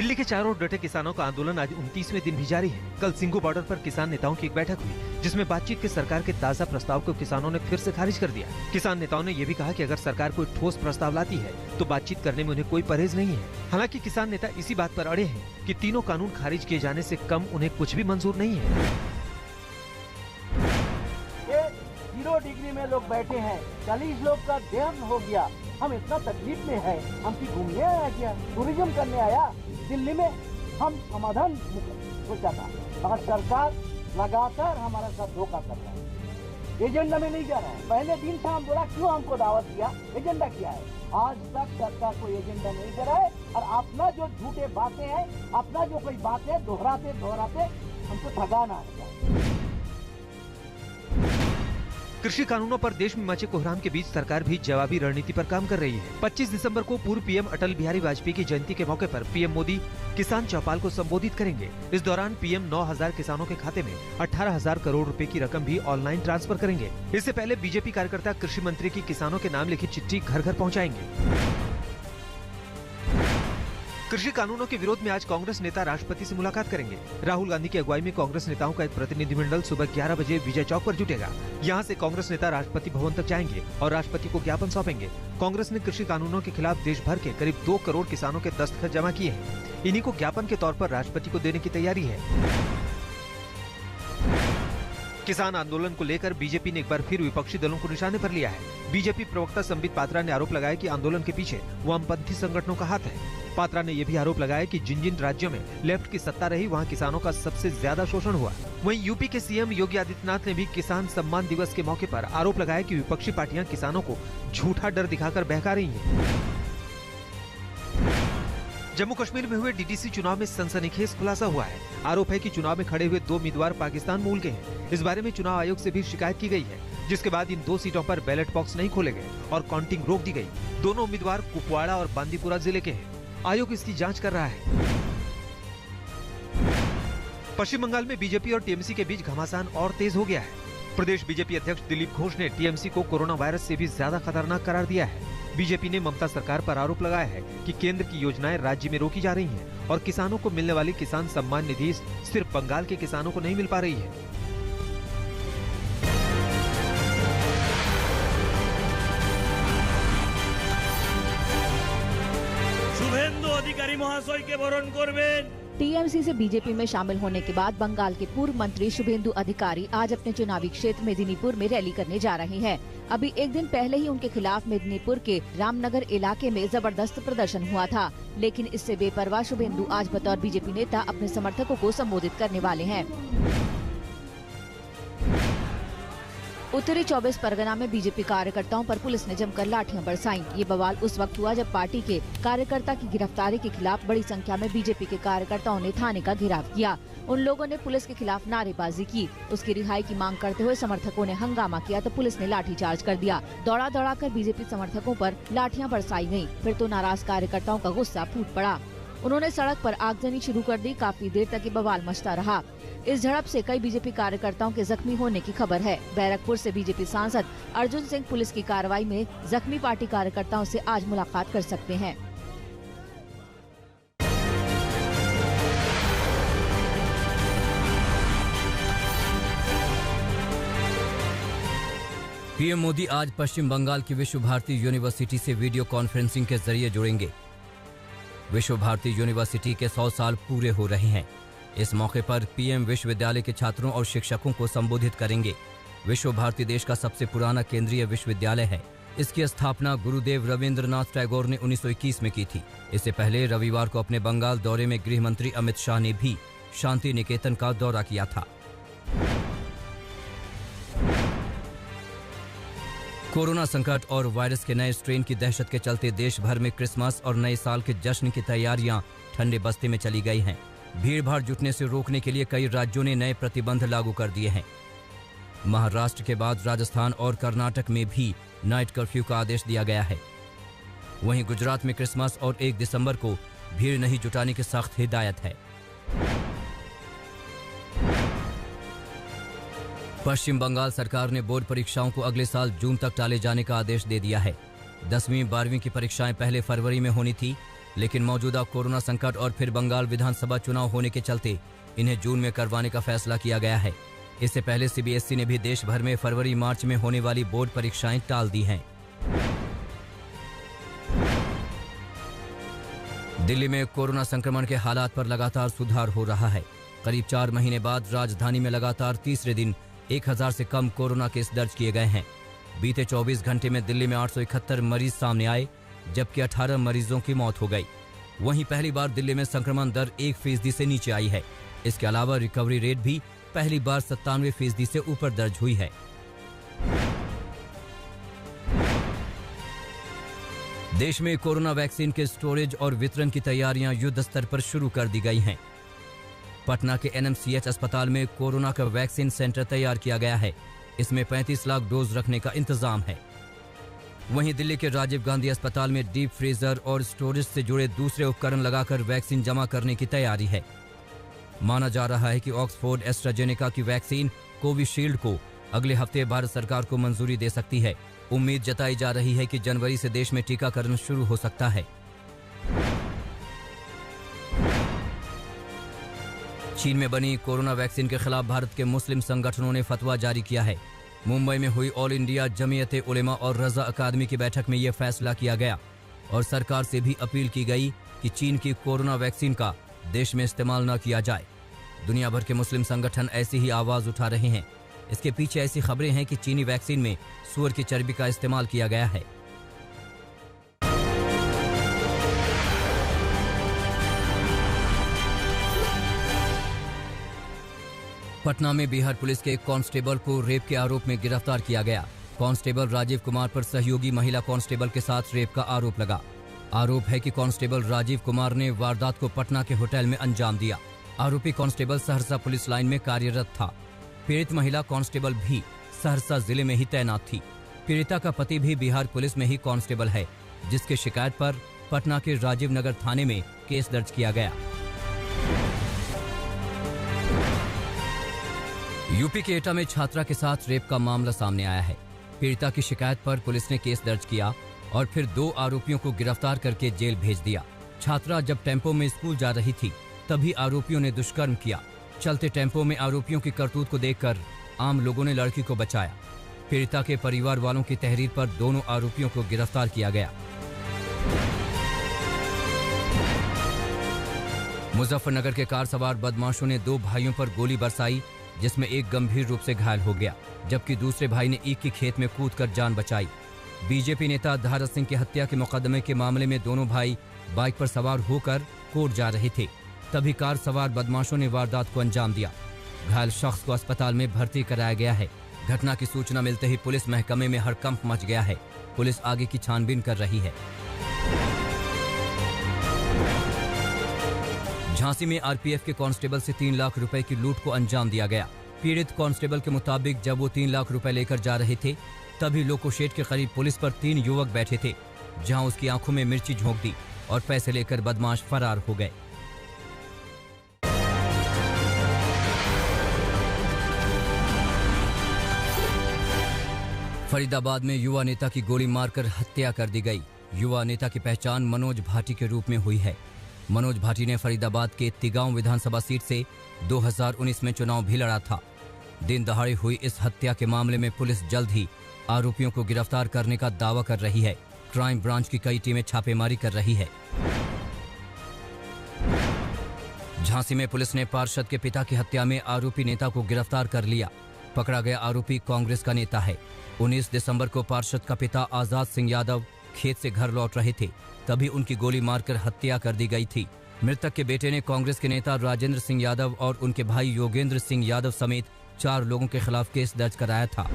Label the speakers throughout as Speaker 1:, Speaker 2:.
Speaker 1: दिल्ली के चारों ओर डटे किसानों का आंदोलन आज 29वें दिन भी जारी है। कल सिंघू बॉर्डर पर किसान नेताओं की एक बैठक हुई, जिसमें बातचीत के सरकार के ताज़ा प्रस्ताव को किसानों ने फिर से खारिज कर दिया। किसान नेताओं ने ये भी कहा कि अगर सरकार कोई ठोस प्रस्ताव लाती है तो बातचीत करने में उन्हें कोई परहेज नहीं है। हालांकि किसान नेता इसी बात पर अड़े हैं कि तीनों कानून खारिज किए जाने से कम उन्हें कुछ भी मंजूर नहीं है।
Speaker 2: 0 डिग्री में लोग बैठे हैं, 40 लोग का देहांत हो गया। हम इतना तकलीफ में है, हम की घूमने आया क्या, टूरिज्म करने आया दिल्ली में, हम समाधान सोचा था। मगर सरकार लगातार हमारा साथ धोखा कर रहा है, एजेंडा में नहीं जा रहा है। पहले दिन से हम बोला क्यों हमको दावत दिया, एजेंडा क्या है। आज तक सरकार कोई एजेंडा नहीं दे रहा है और अपना जो झूठे बातें हैं, अपना जो कोई बातें दोहराते हमको ठगाना है।
Speaker 1: कृषि कानूनों पर देश में मचे कोहराम के बीच सरकार भी जवाबी रणनीति पर काम कर रही है। 25 दिसंबर को पूर्व पीएम अटल बिहारी वाजपेयी की जयंती के मौके पर पीएम मोदी किसान चौपाल को संबोधित करेंगे। इस दौरान पीएम 9,000 किसानों के खाते में 18,000 करोड़ रुपए की रकम भी ऑनलाइन ट्रांसफर करेंगे। इससे पहले बीजेपी कार्यकर्ता कृषि मंत्री की किसानों के नाम लिखी चिट्ठी घर घर पहुँचाएंगे। कृषि कानूनों के विरोध में आज कांग्रेस नेता राष्ट्रपति से मुलाकात करेंगे। राहुल गांधी की अगुवाई में कांग्रेस नेताओं का एक प्रतिनिधिमंडल सुबह 11 बजे विजय चौक पर जुटेगा। यहां से कांग्रेस नेता राष्ट्रपति भवन तक जाएंगे और राष्ट्रपति को ज्ञापन सौंपेंगे। कांग्रेस ने कृषि कानूनों के खिलाफ देश भर के करीब 2 करोड़ किसानों के दस्तखत जमा किए हैं। इन्हीं को ज्ञापन के तौर पर राष्ट्रपति को देने की तैयारी है। किसान आंदोलन को लेकर बीजेपी ने एक बार फिर विपक्षी दलों को निशाने पर लिया है। बीजेपी प्रवक्ता संबित पात्रा ने आरोप लगाया कि आंदोलन के पीछे वामपंथी संगठनों का हाथ है। पात्रा ने यह भी आरोप लगाया कि जिन जिन राज्यों में लेफ्ट की सत्ता रही वहां किसानों का सबसे ज्यादा शोषण हुआ। वहीं यूपी के सीएम योगी आदित्यनाथ ने भी किसान सम्मान दिवस के मौके पर आरोप लगाया कि विपक्षी पार्टियां किसानों को झूठा डर दिखाकर बहका रही हैं। जम्मू कश्मीर में हुए डीडीसी चुनाव में सनसनीखेज खुलासा हुआ है। आरोप है कि चुनाव में खड़े हुए 2 उम्मीदवार पाकिस्तान मूल के हैं। इस बारे में चुनाव आयोग से भी शिकायत की गई है, जिसके बाद इन 2 सीटों पर बैलेट बॉक्स नहीं खोले गए और काउंटिंग रोक दी गई। दोनों उम्मीदवार कुपवाड़ा और बांदीपुरा जिले के हैं। आयोग इसकी जांच कर रहा है। पश्चिम बंगाल में बीजेपी और टीएमसी के बीच घमासान और तेज हो गया है। प्रदेश बीजेपी अध्यक्ष दिलीप घोष ने टीएमसी को कोरोना वायरस से भी ज्यादा खतरनाक करार दिया है। बीजेपी ने ममता सरकार पर आरोप लगाया है कि केंद्र की योजनाएं राज्य में रोकी जा रही हैं और किसानों को मिलने वाली किसान सम्मान निधि सिर्फ बंगाल के किसानों को नहीं मिल पा रही है।
Speaker 3: शुभेंदु अधिकारी महाशय के बरण करबेन।
Speaker 4: टीएमसी से बीजेपी में शामिल होने के बाद बंगाल के पूर्व मंत्री शुभेंदु अधिकारी आज अपने चुनावी क्षेत्र मेदिनीपुर में रैली करने जा रहे हैं। अभी एक दिन पहले ही उनके खिलाफ मेदिनीपुर के रामनगर इलाके में जबरदस्त प्रदर्शन हुआ था, लेकिन इससे बेपरवाह शुभेंदु आज बतौर बीजेपी नेता अपने समर्थकों को संबोधित करने वाले हैं। उत्तरी 24 परगना में बीजेपी कार्यकर्ताओं पर पुलिस ने जमकर लाठियां बरसाईं। ये बवाल उस वक्त हुआ जब पार्टी के कार्यकर्ता की गिरफ्तारी के खिलाफ बड़ी संख्या में बीजेपी के कार्यकर्ताओं ने थाने का घेराव किया। उन लोगों ने पुलिस के खिलाफ नारेबाजी की। उसकी रिहाई की मांग करते हुए समर्थकों ने हंगामा किया तो पुलिस ने लाठीचार्ज कर दिया। दौड़ा कर बीजेपी समर्थकों पर लाठियां बरसाई गयी। फिर तो नाराज कार्यकर्ताओं का गुस्सा फूट पड़ा। उन्होंने सड़क पर आगजनी शुरू कर दी। काफी देर तक ये बवाल मचता रहा। इस झड़प से कई बीजेपी कार्यकर्ताओं के जख्मी होने की खबर है। बैरकपुर से बीजेपी सांसद अर्जुन सिंह पुलिस की कार्रवाई में जख्मी पार्टी कार्यकर्ताओं से आज मुलाकात कर सकते हैं।
Speaker 5: पीएम मोदी आज पश्चिम बंगाल की विश्व भारती यूनिवर्सिटी से वीडियो कॉन्फ्रेंसिंग के जरिए जुड़ेंगे। विश्व भारती यूनिवर्सिटी के 100 साल पूरे हो रहे हैं। इस मौके पर पीएम विश्वविद्यालय के छात्रों और शिक्षकों को संबोधित करेंगे। विश्व भारती देश का सबसे पुराना केंद्रीय विश्वविद्यालय है। इसकी स्थापना गुरुदेव रविंद्रनाथ टैगोर ने 1921 में की थी। इससे पहले रविवार को अपने बंगाल दौरे में गृह मंत्री अमित शाह ने भी शांति निकेतन का दौरा किया था। कोरोना संकट और वायरस के नए स्ट्रेन की दहशत के चलते देश भर में क्रिसमस और नए साल के जश्न की तैयारियां ठंडे बस्ते में चली गई हैं। भीड़ भाड़ जुटने से रोकने के लिए कई राज्यों ने नए प्रतिबंध लागू कर दिए हैं। महाराष्ट्र के बाद राजस्थान और कर्नाटक में भी नाइट कर्फ्यू का आदेश दिया गया है। वहीं गुजरात में क्रिसमस और 1 दिसंबर को भीड़ नहीं जुटाने की सख्त हिदायत है। पश्चिम बंगाल सरकार ने बोर्ड परीक्षाओं को अगले साल जून तक टाले जाने का आदेश दे दिया है। 10वीं 12वीं की परीक्षाएं पहले फरवरी में होनी थी, लेकिन मौजूदा कोरोना संकट और फिर बंगाल विधानसभा चुनाव होने के चलते इन्हें जून में करवाने का फैसला किया गया है। इससे पहले सीबीएसई ने भी देश भर में फरवरी मार्च में होने वाली बोर्ड परीक्षाएं टाल दी हैं। दिल्ली में कोरोना संक्रमण के हालात पर लगातार सुधार हो रहा है। करीब 4 महीने बाद राजधानी में लगातार तीसरे दिन 1000 से कम कोरोना केस दर्ज किए गए हैं। बीते 24 घंटे में दिल्ली में 871 मरीज सामने आए, जबकि 18 मरीजों की मौत हो गई। वहीं पहली बार दिल्ली में संक्रमण दर 1% से नीचे आई है। इसके अलावा रिकवरी रेट भी पहली बार 97% से ऊपर दर्ज हुई है। देश में कोरोना वैक्सीन के स्टोरेज और वितरण की तैयारियां युद्ध स्तर पर शुरू कर दी गई हैं। पटना के एनएमसीएच अस्पताल में कोरोना का वैक्सीन सेंटर तैयार किया गया है। इसमें 35 लाख डोज रखने का इंतजाम है। वहीं दिल्ली के राजीव गांधी अस्पताल में डीप फ्रीजर और स्टोरेज से जुड़े दूसरे उपकरण लगाकर वैक्सीन जमा करने की तैयारी है। माना जा रहा है कि ऑक्सफोर्ड एस्ट्राजेनेका की वैक्सीन कोविशील्ड को अगले हफ्ते भारत सरकार को मंजूरी दे सकती है। उम्मीद जताई जा रही है कि जनवरी से देश में टीकाकरण शुरू हो सकता है। चीन में बनी कोरोना वैक्सीन के खिलाफ भारत के मुस्लिम संगठनों ने फतवा जारी किया है। मुंबई में हुई ऑल इंडिया जमीयत उलेमा और रजा अकादमी की बैठक में यह फैसला किया गया और सरकार से भी अपील की गई कि चीन की कोरोना वैक्सीन का देश में इस्तेमाल न किया जाए। दुनिया भर के मुस्लिम संगठन ऐसी ही आवाज उठा रहे हैं। इसके पीछे ऐसी खबरें हैं कि चीनी वैक्सीन में सूअर की चर्बी का इस्तेमाल किया गया है। पटना में बिहार पुलिस के एक कांस्टेबल को रेप के आरोप में गिरफ्तार किया गया। कांस्टेबल राजीव कुमार पर सहयोगी महिला कांस्टेबल के साथ रेप का आरोप लगा। आरोप है कि कांस्टेबल राजीव कुमार ने वारदात को पटना के होटल में अंजाम दिया। आरोपी कांस्टेबल सहरसा पुलिस लाइन में कार्यरत था। पीड़ित महिला कांस्टेबल भी सहरसा जिले में ही तैनात थी। पीड़िता का पति भी बिहार पुलिस में ही कांस्टेबल है, जिसकी शिकायत पर पटना के राजीव नगर थाने में केस दर्ज किया गया। यूपी के एटा में छात्रा के साथ रेप का मामला सामने आया है। पीड़िता की शिकायत पर पुलिस ने केस दर्ज किया और फिर 2 आरोपियों को गिरफ्तार करके जेल भेज दिया। छात्रा जब टेम्पो में स्कूल जा रही थी तभी आरोपियों ने दुष्कर्म किया। चलते टेम्पो में आरोपियों की करतूत को देखकर आम लोगों ने लड़की को बचाया। पीड़िता के परिवार वालों की तहरीर पर दोनों आरोपियों को गिरफ्तार किया गया। मुजफ्फरनगर के कार सवार बदमाशों ने 2 भाइयों पर गोली बरसाई, जिसमें एक गंभीर रूप से घायल हो गया, जबकि दूसरे भाई ने ईख की खेत में कूदकर जान बचाई। बीजेपी नेता धारा सिंह की हत्या के मुकदमे के मामले में दोनों भाई बाइक पर सवार होकर कोर्ट जा रहे थे, तभी कार सवार बदमाशों ने वारदात को अंजाम दिया। घायल शख्स को अस्पताल में भर्ती कराया गया है। घटना की सूचना मिलते ही पुलिस महकमे में हड़कंप मच गया है। पुलिस आगे की छानबीन कर रही है। झांसी में आरपीएफ के कांस्टेबल से 3 लाख रुपए की लूट को अंजाम दिया गया। पीड़ित कांस्टेबल के मुताबिक जब वो 3 लाख रुपए लेकर जा रहे थे तभी लोकोशेड के करीब पुलिस पर 3 युवक बैठे थे, जहां उसकी आंखों में मिर्ची झोंक दी और पैसे लेकर बदमाश फरार हो गए। फरीदाबाद में युवा नेता की गोली मारकर हत्या कर दी गई। युवा नेता की पहचान मनोज भाटी के रूप में हुई है। मनोज भाटी ने फरीदाबाद के तिगांव विधानसभा सीट से 2019 में चुनाव भी लड़ा था। दिन दहाड़े हुई इस हत्या के मामले में पुलिस जल्द ही आरोपियों को गिरफ्तार करने का दावा कर रही है। क्राइम ब्रांच की कई टीमें छापेमारी कर रही है। झांसी में पुलिस ने पार्षद के पिता की हत्या में आरोपी नेता को गिरफ्तार कर लिया। पकड़ा गया आरोपी कांग्रेस का नेता है। 19 दिसंबर को पार्षद का पिता आजाद सिंह यादव खेत से घर लौट रहे थे, तभी उनकी गोली मारकर हत्या कर दी गई थी। मृतक के बेटे ने कांग्रेस के नेता राजेंद्र सिंह यादव और उनके भाई योगेंद्र सिंह यादव समेत 4 लोगों के खिलाफ केस दर्ज कराया था।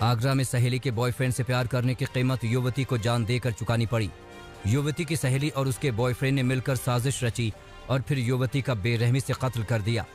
Speaker 5: आगरा में सहेली के बॉयफ्रेंड से प्यार करने की कीमत युवती को जान देकर चुकानी पड़ी। युवती की सहेली और उसके बॉयफ्रेंड ने मिलकर साजिश रची और फिर युवती का बेरहमी से कत्ल कर दिया।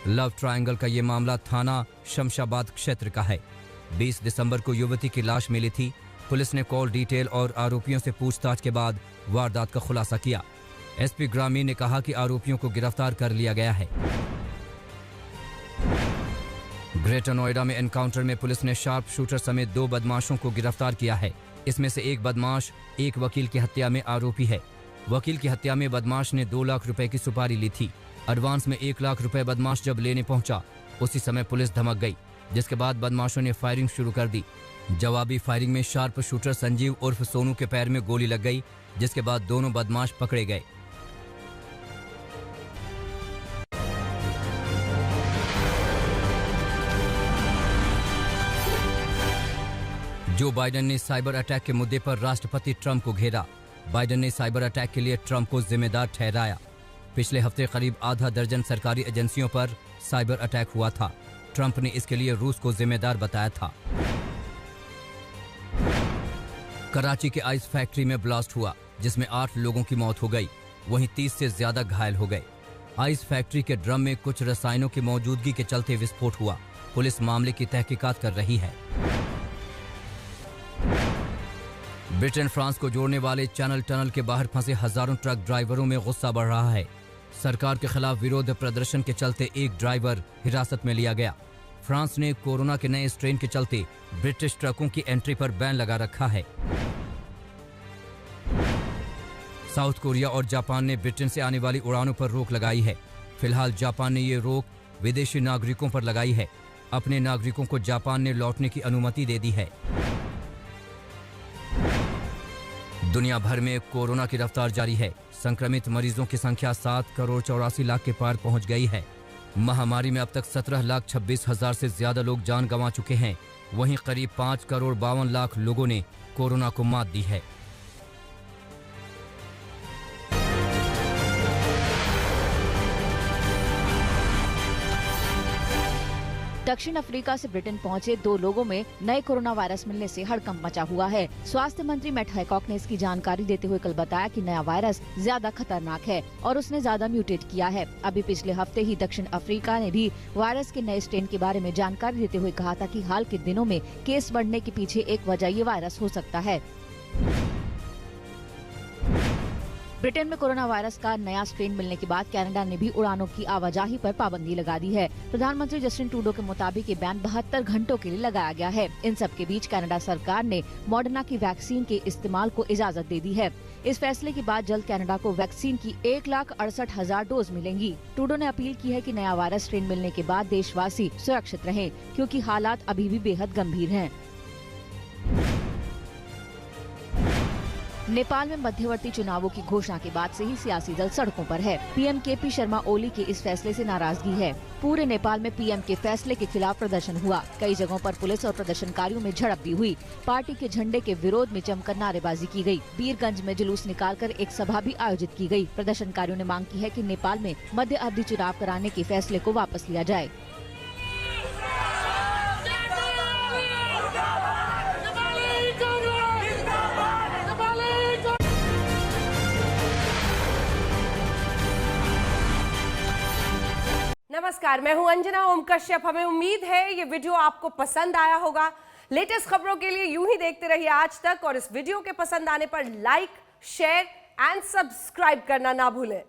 Speaker 5: लव ट्रायंगल का ये मामला थाना शमशाबाद क्षेत्र का है। 20 दिसंबर को युवती की लाश मिली थी। पुलिस ने कॉल डिटेल और आरोपियों से पूछताछ के बाद वारदात का खुलासा किया। एसपी ग्रामीण ने कहा कि आरोपियों को गिरफ्तार कर लिया गया है। ग्रेटर नोएडा में एनकाउंटर में पुलिस ने शार्प शूटर समेत 2 बदमाशों को गिरफ्तार किया है। इसमें से एक बदमाश एक वकील की हत्या में आरोपी है। वकील की हत्या में बदमाश ने 2 लाख रुपए की सुपारी ली थी। एडवांस में 1 लाख रुपए बदमाश जब लेने पहुंचा, उसी समय पुलिस धमक गई, जिसके बाद बदमाशों ने फायरिंग शुरू कर दी। जवाबी फायरिंग में शार्प शूटर संजीव उर्फ सोनू के पैर में गोली लग गई, जिसके बाद दोनों बदमाश पकड़े गए। जो बाइडेन ने साइबर अटैक के मुद्दे पर राष्ट्रपति ट्रंप को घेरा। बाइडेन ने साइबर अटैक के लिए ट्रंप को जिम्मेदार ठहराया। पिछले हफ्ते करीब आधा दर्जन सरकारी एजेंसियों पर साइबर अटैक हुआ था। ट्रंप ने इसके लिए रूस को जिम्मेदार बताया था। कराची के आइस फैक्ट्री में ब्लास्ट हुआ, जिसमें 8 लोगों की मौत हो गई, वहीं 30 से ज्यादा घायल हो गए। आइस फैक्ट्री के ड्रम में कुछ रसायनों की मौजूदगी के चलते विस्फोट हुआ। पुलिस मामले की तहकीकात कर रही है। ब्रिटेन फ्रांस को जोड़ने वाले चैनल टनल के बाहर फंसे हजारों ट्रक ड्राइवरों में गुस्सा बढ़ रहा है। सरकार के खिलाफ विरोध प्रदर्शन के चलते एक ड्राइवर हिरासत में लिया गया। फ्रांस ने कोरोना के नए स्ट्रेन के चलते ब्रिटिश ट्रकों की एंट्री पर बैन लगा रखा है। साउथ कोरिया और जापान ने ब्रिटेन से आने वाली उड़ानों पर रोक लगाई है। फिलहाल जापान ने ये रोक विदेशी नागरिकों पर लगाई है। अपने नागरिकों को जापान ने लौटने की अनुमति दे दी है। दुनिया भर में कोरोना की रफ्तार जारी है। संक्रमित मरीजों की संख्या 7 करोड़ 84 लाख के पार पहुंच गई है। महामारी में अब तक 17,26,000 से ज्यादा लोग जान गंवा चुके हैं। वहीं करीब 5 करोड़ 52 लाख लोगों ने कोरोना को मात दी है।
Speaker 4: दक्षिण अफ्रीका से ब्रिटेन पहुंचे 2 लोगों में नए कोरोना वायरस मिलने से हड़कंप मचा हुआ है। स्वास्थ्य मंत्री मैट हैकॉक ने इसकी जानकारी देते हुए कल बताया कि नया वायरस ज्यादा खतरनाक है और उसने ज्यादा म्यूटेट किया है। अभी पिछले हफ्ते ही दक्षिण अफ्रीका ने भी वायरस के नए स्ट्रेन के बारे में जानकारी देते हुए कहा था कि हाल के दिनों में केस बढ़ने के पीछे एक वजह ये वायरस हो सकता है। ब्रिटेन में कोरोना वायरस का नया स्ट्रेन मिलने के बाद कनाडा ने भी उड़ानों की आवाजाही पर पाबंदी लगा दी है। प्रधानमंत्री जस्टिन ट्रूडो के मुताबिक ये बैन 72 घंटों के लिए लगाया गया है। इन सब के बीच कनाडा सरकार ने मॉडर्ना की वैक्सीन के इस्तेमाल को इजाजत दे दी है। इस फैसले के बाद जल्द कनाडा को वैक्सीन की 1,68,000 डोज मिलेंगी। ट्रूडो ने अपील की है कि नया वायरस स्ट्रेन मिलने के बाद देशवासी सुरक्षित रहें, क्योंकि हालात अभी भी बेहद गंभीर हैं। नेपाल में मध्यवर्ती चुनावों की घोषणा के बाद से ही सियासी दल सड़कों पर है। पीएम केपी शर्मा ओली के इस फैसले से नाराजगी है। पूरे नेपाल में पीएम के फैसले के खिलाफ प्रदर्शन हुआ। कई जगहों पर पुलिस और प्रदर्शनकारियों में झड़प भी हुई। पार्टी के झंडे के विरोध में जमकर नारेबाजी की गई। वीरगंज में जुलूस निकालकर एक सभा भी आयोजित की गई। प्रदर्शनकारियों ने मांग की है कि नेपाल में मध्य अवधि चुनाव कराने के फैसले को वापस लिया जाए।
Speaker 6: नमस्कार, मैं हूं अंजना ओम कश्यप। हमें उम्मीद है ये वीडियो आपको पसंद आया होगा। लेटेस्ट खबरों के लिए यूं ही देखते रहिए आज तक और इस वीडियो के पसंद आने पर लाइक, शेयर एंड सब्सक्राइब करना ना भूलें।